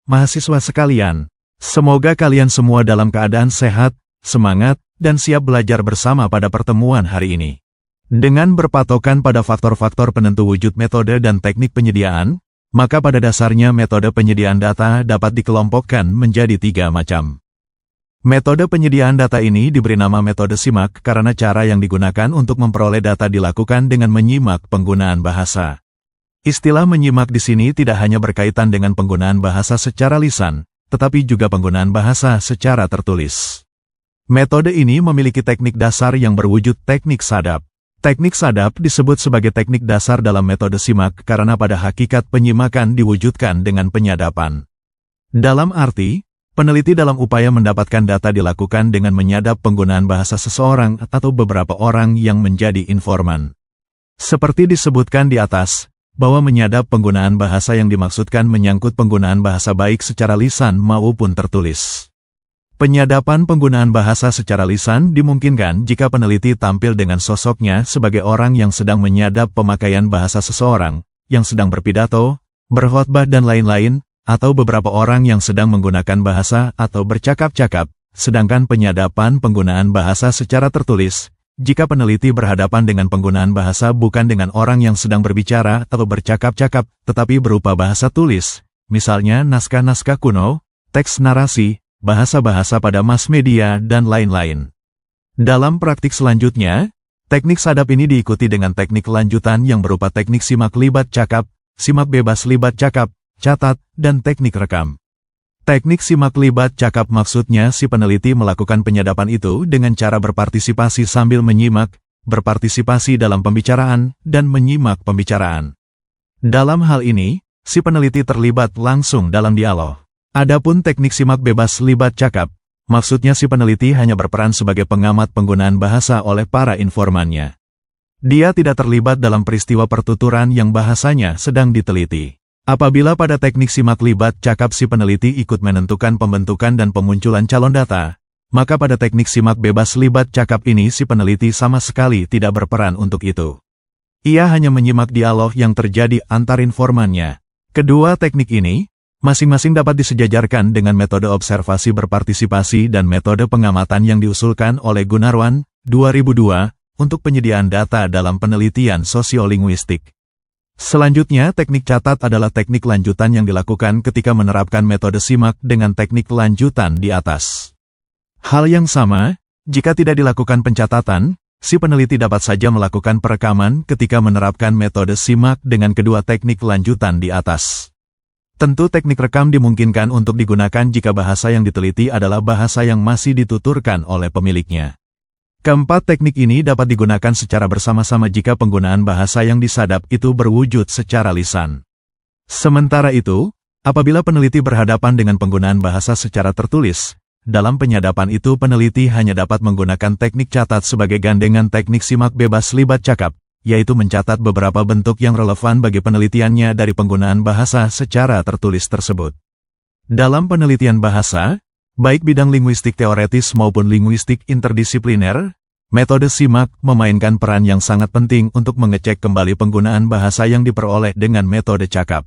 mahasiswa sekalian. Semoga kalian semua dalam keadaan sehat, semangat, dan siap belajar bersama pada pertemuan hari ini. Dengan berpatokan pada faktor-faktor penentu wujud metode dan teknik penyediaan, maka pada dasarnya metode penyediaan data dapat dikelompokkan menjadi 3 macam. Metode penyediaan data ini diberi nama metode simak karena cara yang digunakan untuk memperoleh data dilakukan dengan menyimak penggunaan bahasa. Istilah menyimak di sini tidak hanya berkaitan dengan penggunaan bahasa secara lisan, tetapi juga penggunaan bahasa secara tertulis. Metode ini memiliki teknik dasar yang berwujud teknik sadap. Teknik sadap disebut sebagai teknik dasar dalam metode simak karena pada hakikat penyimakan diwujudkan dengan penyadapan. Dalam arti, peneliti dalam upaya mendapatkan data dilakukan dengan menyadap penggunaan bahasa seseorang atau beberapa orang yang menjadi informan. Seperti disebutkan di atas, bahwa menyadap penggunaan bahasa yang dimaksudkan menyangkut penggunaan bahasa baik secara lisan maupun tertulis. Penyadapan penggunaan bahasa secara lisan dimungkinkan jika peneliti tampil dengan sosoknya sebagai orang yang sedang menyadap pemakaian bahasa seseorang, yang sedang berpidato, berkhotbah dan lain-lain, atau beberapa orang yang sedang menggunakan bahasa atau bercakap-cakap, sedangkan penyadapan penggunaan bahasa secara tertulis, jika peneliti berhadapan dengan penggunaan bahasa bukan dengan orang yang sedang berbicara atau bercakap-cakap, tetapi berupa bahasa tulis, misalnya naskah-naskah kuno, teks narasi, bahasa-bahasa pada mass media, dan lain-lain. Dalam praktik selanjutnya, teknik sadap ini diikuti dengan teknik lanjutan yang berupa teknik simak libat cakap, simak bebas libat cakap, catat, dan teknik rekam. Teknik simak libat cakap maksudnya si peneliti melakukan penyadapan itu dengan cara berpartisipasi sambil menyimak, berpartisipasi dalam pembicaraan, dan menyimak pembicaraan. Dalam hal ini, si peneliti terlibat langsung dalam dialog. Adapun teknik simak bebas libat cakap, maksudnya si peneliti hanya berperan sebagai pengamat penggunaan bahasa oleh para informannya. Dia tidak terlibat dalam peristiwa pertuturan yang bahasanya sedang diteliti. Apabila pada teknik simak libat cakap si peneliti ikut menentukan pembentukan dan pemunculan calon data, maka pada teknik simak bebas libat cakap ini si peneliti sama sekali tidak berperan untuk itu. Ia hanya menyimak dialog yang terjadi antar informannya. Kedua teknik ini, masing-masing dapat disejajarkan dengan metode observasi berpartisipasi dan metode pengamatan yang diusulkan oleh Gunarwan, 2002, untuk penyediaan data dalam penelitian sosiolinguistik. Selanjutnya, teknik catat adalah teknik lanjutan yang dilakukan ketika menerapkan metode simak dengan teknik lanjutan di atas. Hal yang sama, jika tidak dilakukan pencatatan, si peneliti dapat saja melakukan perekaman ketika menerapkan metode simak dengan kedua teknik lanjutan di atas. Tentu teknik rekam dimungkinkan untuk digunakan jika bahasa yang diteliti adalah bahasa yang masih dituturkan oleh pemiliknya. Keempat teknik ini dapat digunakan secara bersama-sama jika penggunaan bahasa yang disadap itu berwujud secara lisan. Sementara itu, apabila peneliti berhadapan dengan penggunaan bahasa secara tertulis, dalam penyadapan itu peneliti hanya dapat menggunakan teknik catat sebagai gandengan teknik simak bebas libat cakap, yaitu mencatat beberapa bentuk yang relevan bagi penelitiannya dari penggunaan bahasa secara tertulis tersebut. Dalam penelitian bahasa, baik bidang linguistik teoretis maupun linguistik interdisipliner, metode simak memainkan peran yang sangat penting untuk mengecek kembali penggunaan bahasa yang diperoleh dengan metode cakap.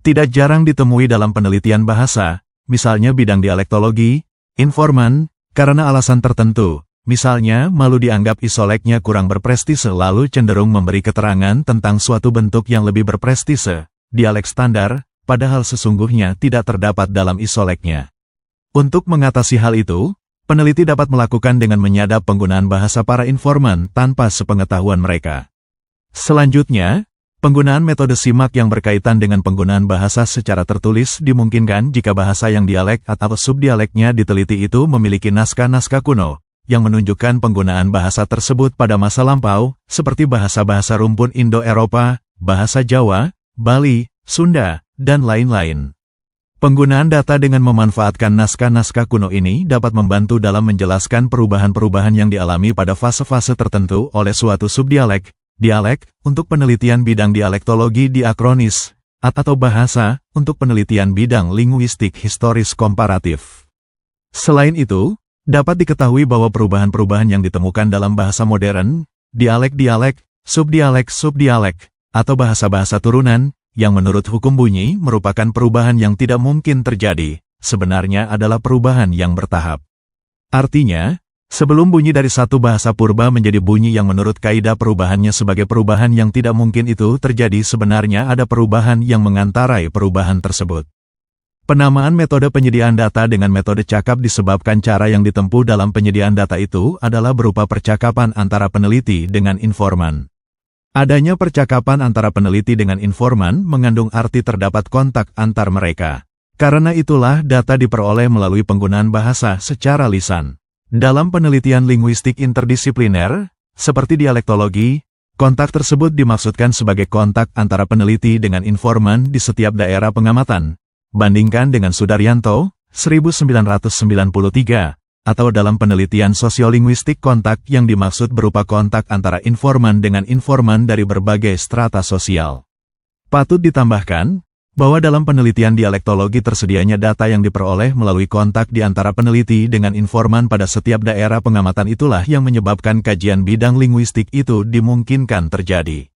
Tidak jarang ditemui dalam penelitian bahasa, misalnya bidang dialektologi, informan, karena alasan tertentu, misalnya malu dianggap isoleknya kurang berprestise lalu cenderung memberi keterangan tentang suatu bentuk yang lebih berprestise, dialek standar, padahal sesungguhnya tidak terdapat dalam isoleknya. Untuk mengatasi hal itu, peneliti dapat melakukan dengan menyadap penggunaan bahasa para informan tanpa sepengetahuan mereka. Selanjutnya, penggunaan metode simak yang berkaitan dengan penggunaan bahasa secara tertulis dimungkinkan jika bahasa yang dialek atau subdialeknya diteliti itu memiliki naskah-naskah kuno, yang menunjukkan penggunaan bahasa tersebut pada masa lampau, seperti bahasa-bahasa rumpun Indo-Eropa, bahasa Jawa, Bali, Sunda, dan lain-lain. Penggunaan data dengan memanfaatkan naskah-naskah kuno ini dapat membantu dalam menjelaskan perubahan-perubahan yang dialami pada fase-fase tertentu oleh suatu subdialek, dialek, untuk penelitian bidang dialektologi diakronis, atau bahasa, untuk penelitian bidang linguistik historis komparatif. Selain itu, dapat diketahui bahwa perubahan-perubahan yang ditemukan dalam bahasa modern, dialek-dialek, subdialek-subdialek, atau bahasa-bahasa turunan, yang menurut hukum bunyi merupakan perubahan yang tidak mungkin terjadi, sebenarnya adalah perubahan yang bertahap. Artinya, sebelum bunyi dari satu bahasa purba menjadi bunyi yang menurut kaidah perubahannya sebagai perubahan yang tidak mungkin itu terjadi, sebenarnya ada perubahan yang mengantarai perubahan tersebut. Penamaan metode penyediaan data dengan metode cakap disebabkan cara yang ditempuh dalam penyediaan data itu adalah berupa percakapan antara peneliti dengan informan. Adanya percakapan antara peneliti dengan informan mengandung arti terdapat kontak antar mereka. Karena itulah data diperoleh melalui penggunaan bahasa secara lisan. Dalam penelitian linguistik interdisipliner, seperti dialektologi, kontak tersebut dimaksudkan sebagai kontak antara peneliti dengan informan di setiap daerah pengamatan. Bandingkan dengan Sudaryanto, 1993, atau dalam penelitian sosiolinguistik kontak yang dimaksud berupa kontak antara informan dengan informan dari berbagai strata sosial. Patut ditambahkan, bahwa dalam penelitian dialektologi tersedianya data yang diperoleh melalui kontak di antara peneliti dengan informan pada setiap daerah pengamatan itulah yang menyebabkan kajian bidang linguistik itu dimungkinkan terjadi.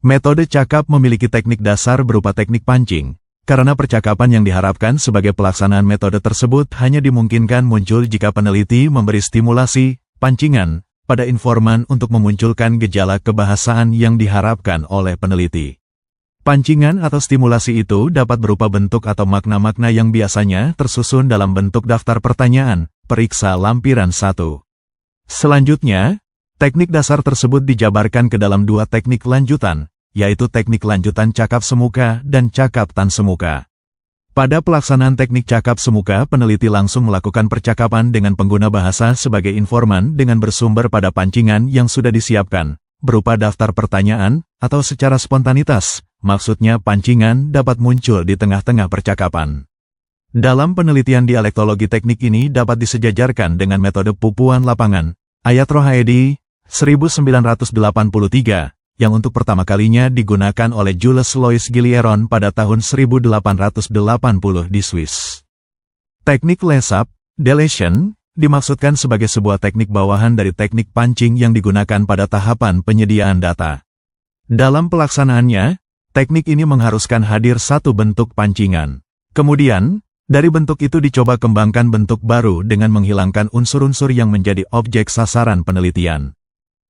Metode cakap memiliki teknik dasar berupa teknik pancing. Karena percakapan yang diharapkan sebagai pelaksanaan metode tersebut hanya dimungkinkan muncul jika peneliti memberi stimulasi, pancingan, pada informan untuk memunculkan gejala kebahasaan yang diharapkan oleh peneliti. Pancingan atau stimulasi itu dapat berupa bentuk atau makna-makna yang biasanya tersusun dalam bentuk daftar pertanyaan, periksa lampiran 1. Selanjutnya, teknik dasar tersebut dijabarkan ke dalam dua teknik lanjutan, yaitu teknik lanjutan cakap semuka dan cakap tan semuka. Pada pelaksanaan teknik cakap semuka, peneliti langsung melakukan percakapan dengan pengguna bahasa sebagai informan dengan bersumber pada pancingan yang sudah disiapkan, berupa daftar pertanyaan, atau secara spontanitas, maksudnya pancingan dapat muncul di tengah-tengah percakapan. Dalam penelitian dialektologi teknik ini dapat disejajarkan dengan metode pupuan lapangan, Ayat Rohaedi, 1983, yang untuk pertama kalinya digunakan oleh Jules Louis Gilleron pada tahun 1880 di Swiss. Teknik lesap, deletion, dimaksudkan sebagai sebuah teknik bawahan dari teknik pancing yang digunakan pada tahapan penyediaan data. Dalam pelaksanaannya, teknik ini mengharuskan hadir satu bentuk pancingan. Kemudian, dari bentuk itu dicoba kembangkan bentuk baru dengan menghilangkan unsur-unsur yang menjadi objek sasaran penelitian.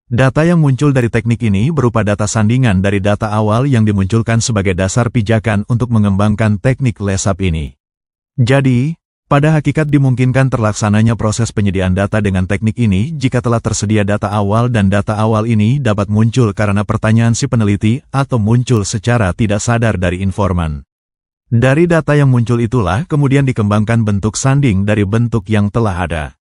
Data yang muncul dari teknik ini berupa data sandingan dari data awal yang dimunculkan sebagai dasar pijakan untuk mengembangkan teknik lesap ini. Jadi, pada hakikat dimungkinkan terlaksananya proses penyediaan data dengan teknik ini jika telah tersedia data awal dan data awal ini dapat muncul karena pertanyaan si peneliti atau muncul secara tidak sadar dari informan. Dari data yang muncul itulah kemudian dikembangkan bentuk sanding dari bentuk yang telah ada.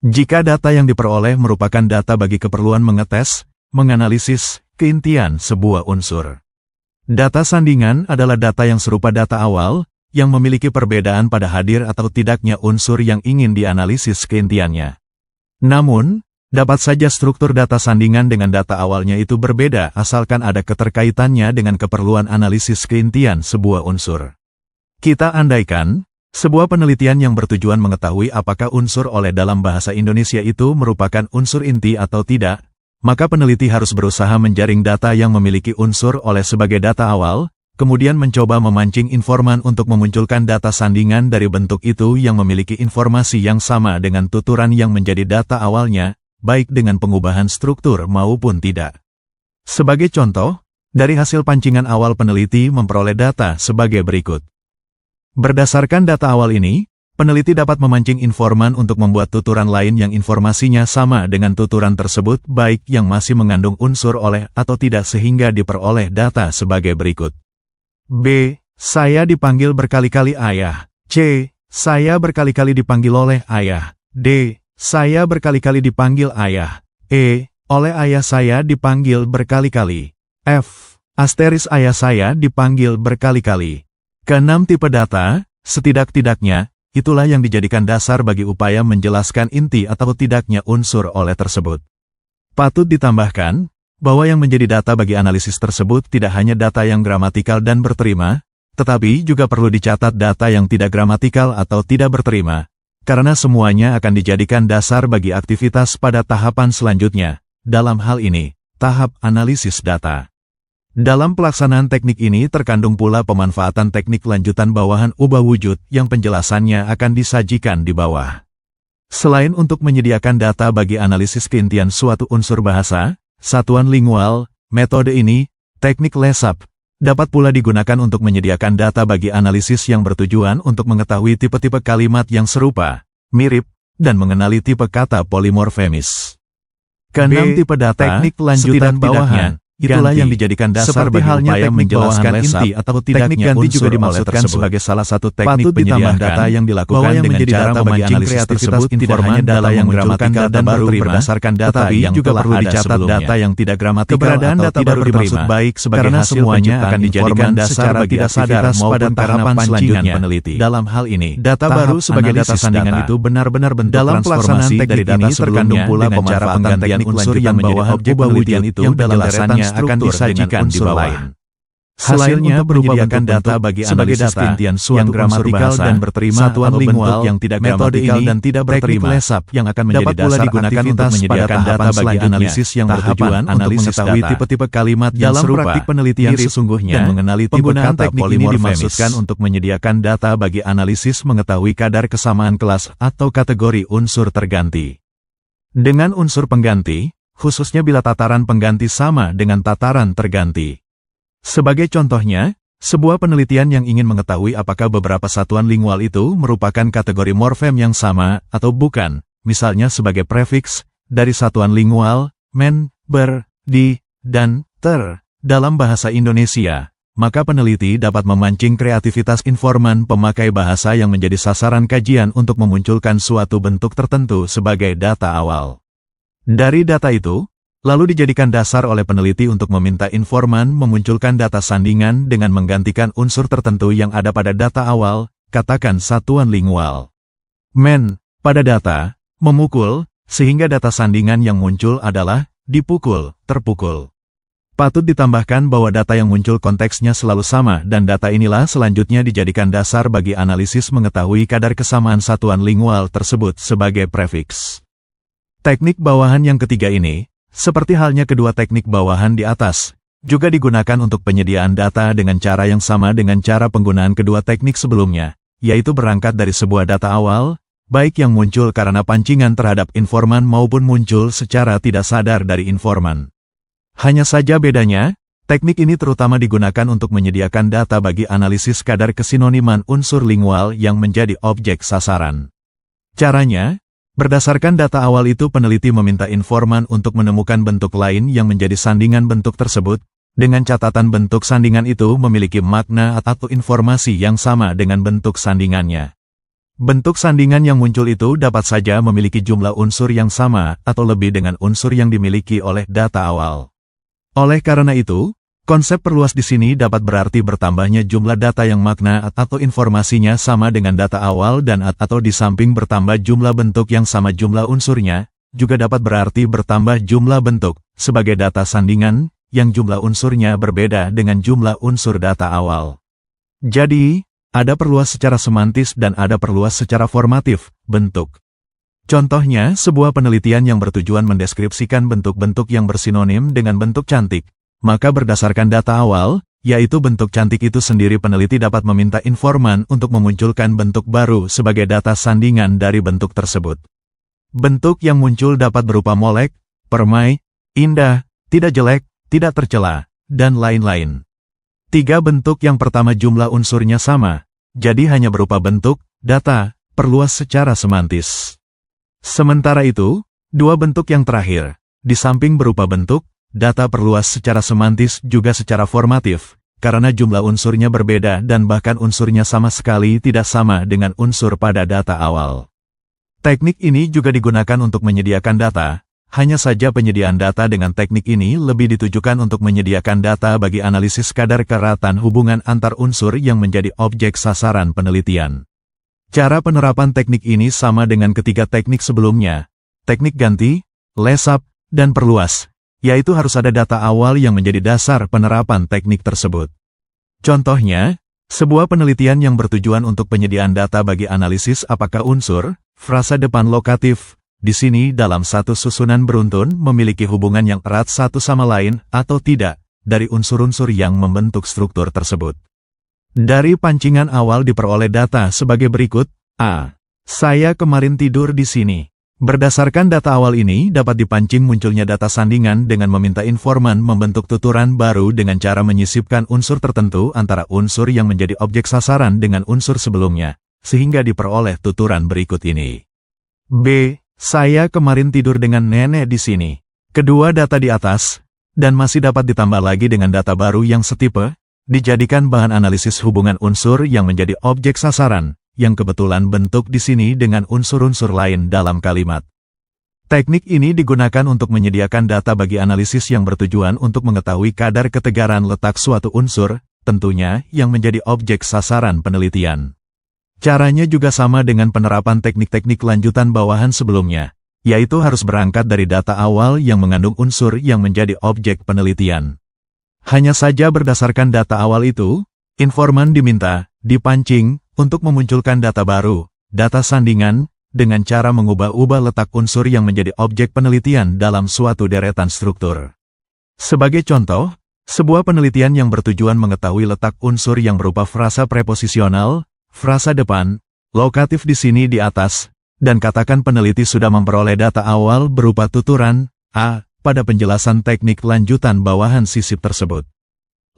Jika data yang diperoleh merupakan data bagi keperluan mengetes, menganalisis, keintian sebuah unsur. Data sandingan adalah data yang serupa data awal, yang memiliki perbedaan pada hadir atau tidaknya unsur yang ingin dianalisis keintiannya. Namun, dapat saja struktur data sandingan dengan data awalnya itu berbeda asalkan ada keterkaitannya dengan keperluan analisis keintian sebuah unsur. Kita andaikan, sebuah penelitian yang bertujuan mengetahui apakah unsur oleh dalam bahasa Indonesia itu merupakan unsur inti atau tidak, maka peneliti harus berusaha menjaring data yang memiliki unsur oleh sebagai data awal, kemudian mencoba memancing informan untuk memunculkan data sandingan dari bentuk itu yang memiliki informasi yang sama dengan tuturan yang menjadi data awalnya, baik dengan pengubahan struktur maupun tidak. Sebagai contoh, dari hasil pancingan awal peneliti memperoleh data sebagai berikut. Berdasarkan data awal ini, peneliti dapat memancing informan untuk membuat tuturan lain yang informasinya sama dengan tuturan tersebut baik yang masih mengandung unsur oleh atau tidak sehingga diperoleh data sebagai berikut. B. Saya dipanggil berkali-kali ayah. C. Saya berkali-kali dipanggil oleh ayah. D. Saya berkali-kali dipanggil ayah. E. Oleh ayah saya dipanggil berkali-kali. F. Asteris ayah saya dipanggil berkali-kali. Keenam tipe data, setidak-tidaknya, itulah yang dijadikan dasar bagi upaya menjelaskan inti atau tidaknya unsur oleh tersebut. Patut ditambahkan, bahwa yang menjadi data bagi analisis tersebut tidak hanya data yang gramatikal dan berterima, tetapi juga perlu dicatat data yang tidak gramatikal atau tidak berterima, karena semuanya akan dijadikan dasar bagi aktivitas pada tahapan selanjutnya, dalam hal ini, tahap analisis data. Dalam pelaksanaan teknik ini terkandung pula pemanfaatan teknik lanjutan bawahan ubah wujud yang penjelasannya akan disajikan di bawah. Selain untuk menyediakan data bagi analisis keintian suatu unsur bahasa, satuan lingual, metode ini, teknik lesap, dapat pula digunakan untuk menyediakan data bagi analisis yang bertujuan untuk mengetahui tipe-tipe kalimat yang serupa, mirip, dan mengenali tipe kata polimorfemis. Keenam tipe data, teknik lanjutan bawahan. Itulah yang dijadikan dasar bagi upaya menjelaskan inti atau tidaknya unsur dimaksudkan sebagai salah satu teknik penyediaan data yang dilakukan dengan cara memancing kreativitas tidak hanya data yang gramatikal dan baru berdasarkan data yang juga perlu dicatat data yang tidak gramatikal. Keberadaan data baru dimaksud baik sebagai karena semuanya akan dijadikan dasar bagi tidak sadar maupun tahapan selanjutnya peneliti. Dalam hal ini, data baru sebagai data sandingan itu benar-benar bentuk transformasi dari data terkandung pula pemanfaatan teknik unsur yang bawahan objek penelitian itu dalam deretan akan disajikan di bawah. Hasilnya menyediakan data bagi analisis keintian suatu gramatikal dan berterima satuan lingual yang tidak gramatikal dan tidak berterima yang akan menjadi dasar digunakan untuk menyediakan data bagi analisis yang bertujuan untuk mengetahui tipe-tipe kalimat yang serupa. Praktik penelitian sesungguhnya dan mengenali tipe kata teknik ini dimaksudkan untuk menyediakan data bagi analisis mengetahui kadar kesamaan kelas atau kategori unsur terganti dengan unsur pengganti, khususnya bila tataran pengganti sama dengan tataran terganti. Sebagai contohnya, sebuah penelitian yang ingin mengetahui apakah beberapa satuan lingual itu merupakan kategori morfem yang sama atau bukan, misalnya sebagai prefiks dari satuan lingual, men, ber, di, dan ter, dalam bahasa Indonesia, maka peneliti dapat memancing kreativitas informan pemakai bahasa yang menjadi sasaran kajian untuk memunculkan suatu bentuk tertentu sebagai data awal. Dari data itu, lalu dijadikan dasar oleh peneliti untuk meminta informan memunculkan data sandingan dengan menggantikan unsur tertentu yang ada pada data awal, katakan satuan lingual. Men, pada data, memukul, sehingga data sandingan yang muncul adalah dipukul, terpukul. Patut ditambahkan bahwa data yang muncul konteksnya selalu sama dan data inilah selanjutnya dijadikan dasar bagi analisis mengetahui kadar kesamaan satuan lingual tersebut sebagai prefiks. Teknik bawahan yang ketiga ini, seperti halnya kedua teknik bawahan di atas, juga digunakan untuk penyediaan data dengan cara yang sama dengan cara penggunaan kedua teknik sebelumnya, yaitu berangkat dari sebuah data awal, baik yang muncul karena pancingan terhadap informan maupun muncul secara tidak sadar dari informan. Hanya saja bedanya, teknik ini terutama digunakan untuk menyediakan data bagi analisis kadar kesinoniman unsur lingual yang menjadi objek sasaran. Caranya, berdasarkan data awal itu peneliti meminta informan untuk menemukan bentuk lain yang menjadi sandingan bentuk tersebut, dengan catatan bentuk sandingan itu memiliki makna atau informasi yang sama dengan bentuk sandingannya. Bentuk sandingan yang muncul itu dapat saja memiliki jumlah unsur yang sama atau lebih dengan unsur yang dimiliki oleh data awal. Oleh karena itu, konsep perluas di sini dapat berarti bertambahnya jumlah data yang makna atau informasinya sama dengan data awal dan atau di samping bertambah jumlah bentuk yang sama jumlah unsurnya, juga dapat berarti bertambah jumlah bentuk sebagai data sandingan yang jumlah unsurnya berbeda dengan jumlah unsur data awal. Jadi, ada perluas secara semantis dan ada perluas secara formatif, bentuk. Contohnya, sebuah penelitian yang bertujuan mendeskripsikan bentuk-bentuk yang bersinonim dengan bentuk cantik. Maka berdasarkan data awal, yaitu bentuk cantik itu sendiri peneliti dapat meminta informan untuk memunculkan bentuk baru sebagai data sandingan dari bentuk tersebut. Bentuk yang muncul dapat berupa molek, permai, indah, tidak jelek, tidak tercela, dan lain-lain. Tiga bentuk yang pertama jumlah unsurnya sama, jadi hanya berupa bentuk, data, perluas secara semantis. Sementara itu, dua bentuk yang terakhir, di samping berupa bentuk, data perluas secara semantis juga secara formatif, karena jumlah unsurnya berbeda dan bahkan unsurnya sama sekali tidak sama dengan unsur pada data awal. Teknik ini juga digunakan untuk menyediakan data, hanya saja penyediaan data dengan teknik ini lebih ditujukan untuk menyediakan data bagi analisis kadar keratan hubungan antar unsur yang menjadi objek sasaran penelitian. Cara penerapan teknik ini sama dengan ketiga teknik sebelumnya, teknik ganti, lesap, dan perluas. Yaitu harus ada data awal yang menjadi dasar penerapan teknik tersebut. Contohnya, sebuah penelitian yang bertujuan untuk penyediaan data bagi analisis apakah unsur, frasa depan lokatif, di sini dalam satu susunan beruntun memiliki hubungan yang erat satu sama lain atau tidak, dari unsur-unsur yang membentuk struktur tersebut. Dari pancingan awal diperoleh data sebagai berikut. A. Saya kemarin tidur di sini. Berdasarkan data awal ini dapat dipancing munculnya data sandingan dengan meminta informan membentuk tuturan baru dengan cara menyisipkan unsur tertentu antara unsur yang menjadi objek sasaran dengan unsur sebelumnya, sehingga diperoleh tuturan berikut ini. B. Saya kemarin tidur dengan nenek di sini. Kedua data di atas, dan masih dapat ditambah lagi dengan data baru yang setipe, dijadikan bahan analisis hubungan unsur yang menjadi objek sasaran, yang kebetulan bentuk di sini dengan unsur-unsur lain dalam kalimat. Teknik ini digunakan untuk menyediakan data bagi analisis yang bertujuan untuk mengetahui kadar ketegaran letak suatu unsur, tentunya yang menjadi objek sasaran penelitian. Caranya juga sama dengan penerapan teknik-teknik lanjutan bawahan sebelumnya, yaitu harus berangkat dari data awal yang mengandung unsur yang menjadi objek penelitian. Hanya saja berdasarkan data awal itu, informan diminta dipancing untuk memunculkan data baru, data sandingan, dengan cara mengubah-ubah letak unsur yang menjadi objek penelitian dalam suatu deretan struktur. Sebagai contoh, sebuah penelitian yang bertujuan mengetahui letak unsur yang berupa frasa preposisional, frasa depan, lokatif di sini di atas, dan katakan peneliti sudah memperoleh data awal berupa tuturan A pada penjelasan teknik lanjutan bawahan sisip tersebut.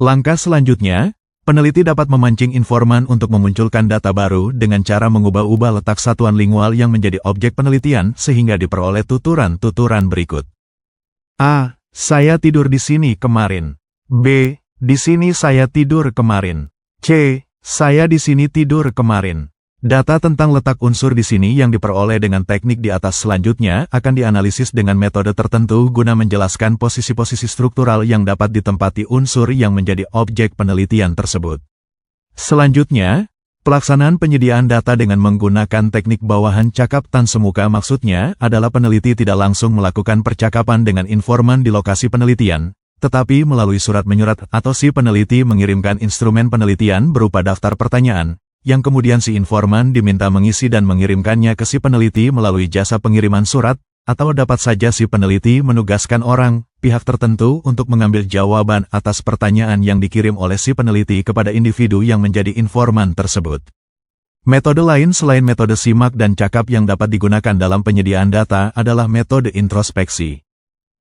Langkah selanjutnya, peneliti dapat memancing informan untuk memunculkan data baru dengan cara mengubah-ubah letak satuan lingual yang menjadi objek penelitian sehingga diperoleh tuturan-tuturan berikut. A. Saya tidur di sini kemarin. B. Di sini saya tidur kemarin. C. Saya di sini tidur kemarin. Data tentang letak unsur di sini yang diperoleh dengan teknik di atas selanjutnya akan dianalisis dengan metode tertentu guna menjelaskan posisi-posisi struktural yang dapat ditempati unsur yang menjadi objek penelitian tersebut. Selanjutnya, pelaksanaan penyediaan data dengan menggunakan teknik bawahan cakap tan semuka maksudnya adalah peneliti tidak langsung melakukan percakapan dengan informan di lokasi penelitian, tetapi melalui surat menyurat atau si peneliti mengirimkan instrumen penelitian berupa daftar pertanyaan, yang kemudian si informan diminta mengisi dan mengirimkannya ke si peneliti melalui jasa pengiriman surat, atau dapat saja si peneliti menugaskan orang, pihak tertentu untuk mengambil jawaban atas pertanyaan yang dikirim oleh si peneliti kepada individu yang menjadi informan tersebut. Metode lain selain metode simak dan cakap yang dapat digunakan dalam penyediaan data adalah metode introspeksi.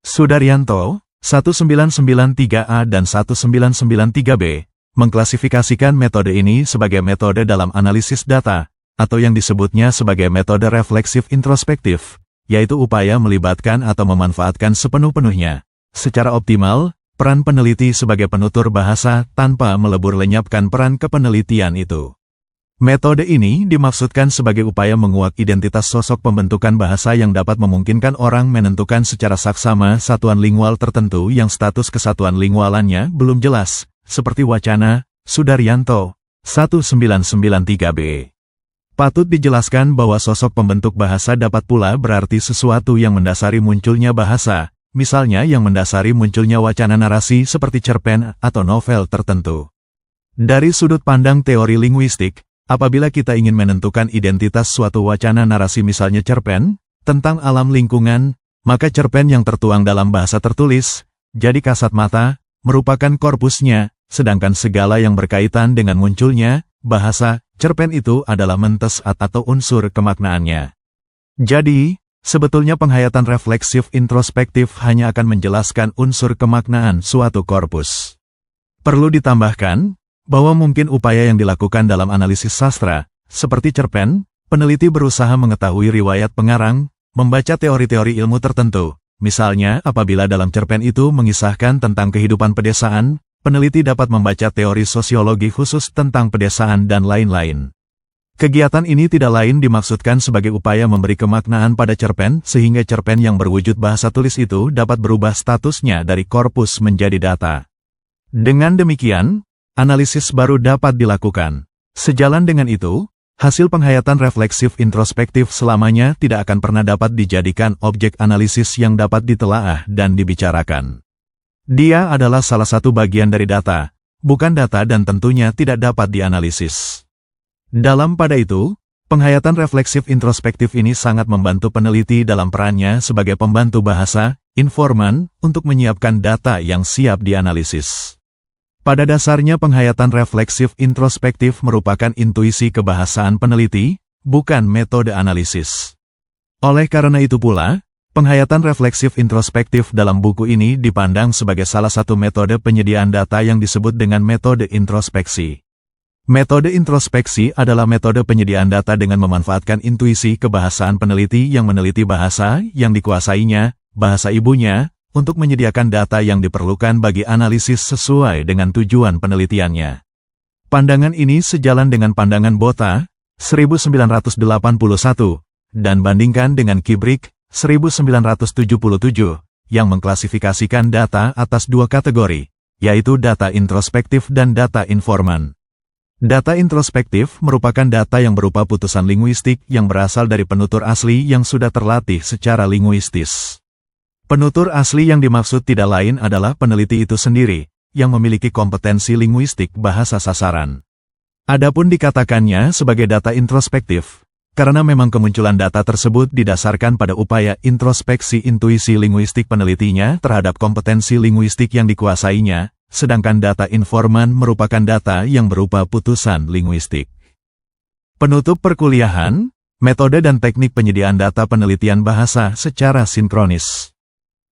Sudaryanto, 1993A dan 1993B, mengklasifikasikan metode ini sebagai metode dalam analisis data, atau yang disebutnya sebagai metode refleksif introspektif, yaitu upaya melibatkan atau memanfaatkan sepenuh-penuhnya, secara optimal, peran peneliti sebagai penutur bahasa tanpa melebur lenyapkan peran kepenelitian itu. Metode ini dimaksudkan sebagai upaya menguak identitas sosok pembentukan bahasa yang dapat memungkinkan orang menentukan secara saksama satuan lingual tertentu yang status kesatuan lingualannya belum jelas, seperti wacana, Sudaryanto, 1993b. Patut dijelaskan bahwa sosok pembentuk bahasa dapat pula berarti sesuatu yang mendasari munculnya bahasa, misalnya yang mendasari munculnya wacana narasi seperti cerpen atau novel tertentu. Dari sudut pandang teori linguistik, apabila kita ingin menentukan identitas suatu wacana narasi misalnya cerpen, tentang alam lingkungan, maka cerpen yang tertuang dalam bahasa tertulis, jadi kasat mata, merupakan korpusnya, sedangkan segala yang berkaitan dengan munculnya bahasa cerpen itu adalah mentes atau unsur kemaknaannya. Jadi, sebetulnya penghayatan refleksif introspektif hanya akan menjelaskan unsur kemaknaan suatu korpus. Perlu ditambahkan bahwa mungkin upaya yang dilakukan dalam analisis sastra, seperti cerpen, peneliti berusaha mengetahui riwayat pengarang, membaca teori-teori ilmu tertentu. Misalnya, apabila dalam cerpen itu mengisahkan tentang kehidupan pedesaan, peneliti dapat membaca teori sosiologi khusus tentang pedesaan dan lain-lain. Kegiatan ini tidak lain dimaksudkan sebagai upaya memberi kemaknaan pada cerpen, sehingga cerpen yang berwujud bahasa tulis itu dapat berubah statusnya dari korpus menjadi data. Dengan demikian, analisis baru dapat dilakukan. Sejalan dengan itu, hasil penghayatan refleksif introspektif selamanya tidak akan pernah dapat dijadikan objek analisis yang dapat ditelaah dan dibicarakan. Dia adalah salah satu bagian dari data, bukan data dan tentunya tidak dapat dianalisis. Dalam pada itu, penghayatan refleksif introspektif ini sangat membantu peneliti dalam perannya sebagai pembantu bahasa, informan, untuk menyiapkan data yang siap dianalisis. Pada dasarnya penghayatan refleksif introspektif merupakan intuisi kebahasaan peneliti, bukan metode analisis. Oleh karena itu pula, penghayatan refleksif introspektif dalam buku ini dipandang sebagai salah satu metode penyediaan data yang disebut dengan metode introspeksi. Metode introspeksi adalah metode penyediaan data dengan memanfaatkan intuisi kebahasaan peneliti yang meneliti bahasa yang dikuasainya, bahasa ibunya, untuk menyediakan data yang diperlukan bagi analisis sesuai dengan tujuan penelitiannya. Pandangan ini sejalan dengan pandangan Botta, 1981, dan bandingkan dengan Kubrick, 1977, yang mengklasifikasikan data atas dua kategori, yaitu data introspektif dan data informan. Data introspektif merupakan data yang berupa putusan linguistik yang berasal dari penutur asli yang sudah terlatih secara linguistis. Penutur asli yang dimaksud tidak lain adalah peneliti itu sendiri, yang memiliki kompetensi linguistik bahasa sasaran. Adapun dikatakannya sebagai data introspektif, karena memang kemunculan data tersebut didasarkan pada upaya introspeksi intuisi linguistik penelitinya terhadap kompetensi linguistik yang dikuasainya, sedangkan data informan merupakan data yang berupa putusan linguistik. Penutup perkuliahan, metode dan teknik penyediaan data penelitian bahasa secara sinkronis.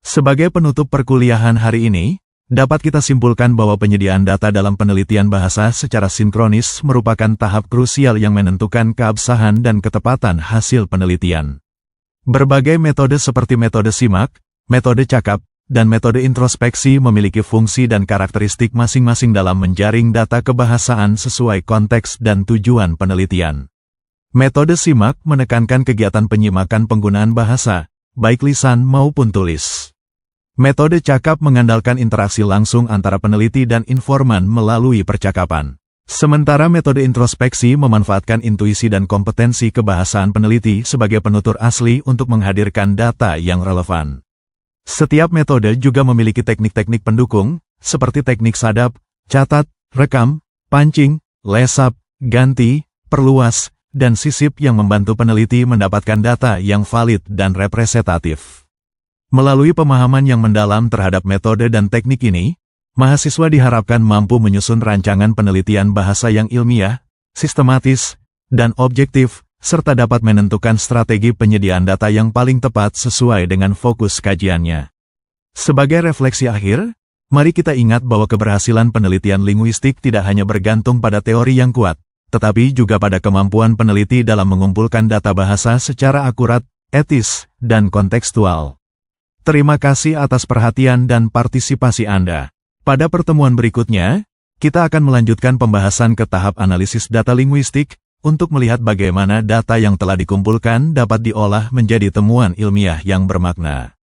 Sebagai penutup perkuliahan hari ini, dapat kita simpulkan bahwa penyediaan data dalam penelitian bahasa secara sinkronis merupakan tahap krusial yang menentukan keabsahan dan ketepatan hasil penelitian. Berbagai metode seperti metode simak, metode cakap, dan metode introspeksi memiliki fungsi dan karakteristik masing-masing dalam menjaring data kebahasaan sesuai konteks dan tujuan penelitian. Metode simak menekankan kegiatan penyimakan penggunaan bahasa, baik lisan maupun tulis. Metode cakap mengandalkan interaksi langsung antara peneliti dan informan melalui percakapan. Sementara metode introspeksi memanfaatkan intuisi dan kompetensi kebahasaan peneliti sebagai penutur asli untuk menghadirkan data yang relevan. Setiap metode juga memiliki teknik-teknik pendukung, seperti teknik sadap, catat, rekam, pancing, lesap, ganti, perluas, dan sisip yang membantu peneliti mendapatkan data yang valid dan representatif. Melalui pemahaman yang mendalam terhadap metode dan teknik ini, mahasiswa diharapkan mampu menyusun rancangan penelitian bahasa yang ilmiah, sistematis, dan objektif, serta dapat menentukan strategi penyediaan data yang paling tepat sesuai dengan fokus kajiannya. Sebagai refleksi akhir, mari kita ingat bahwa keberhasilan penelitian linguistik tidak hanya bergantung pada teori yang kuat, tetapi juga pada kemampuan peneliti dalam mengumpulkan data bahasa secara akurat, etis, dan kontekstual. Terima kasih atas perhatian dan partisipasi Anda. Pada pertemuan berikutnya, kita akan melanjutkan pembahasan ke tahap analisis data linguistik, untuk melihat bagaimana data yang telah dikumpulkan dapat diolah menjadi temuan ilmiah yang bermakna.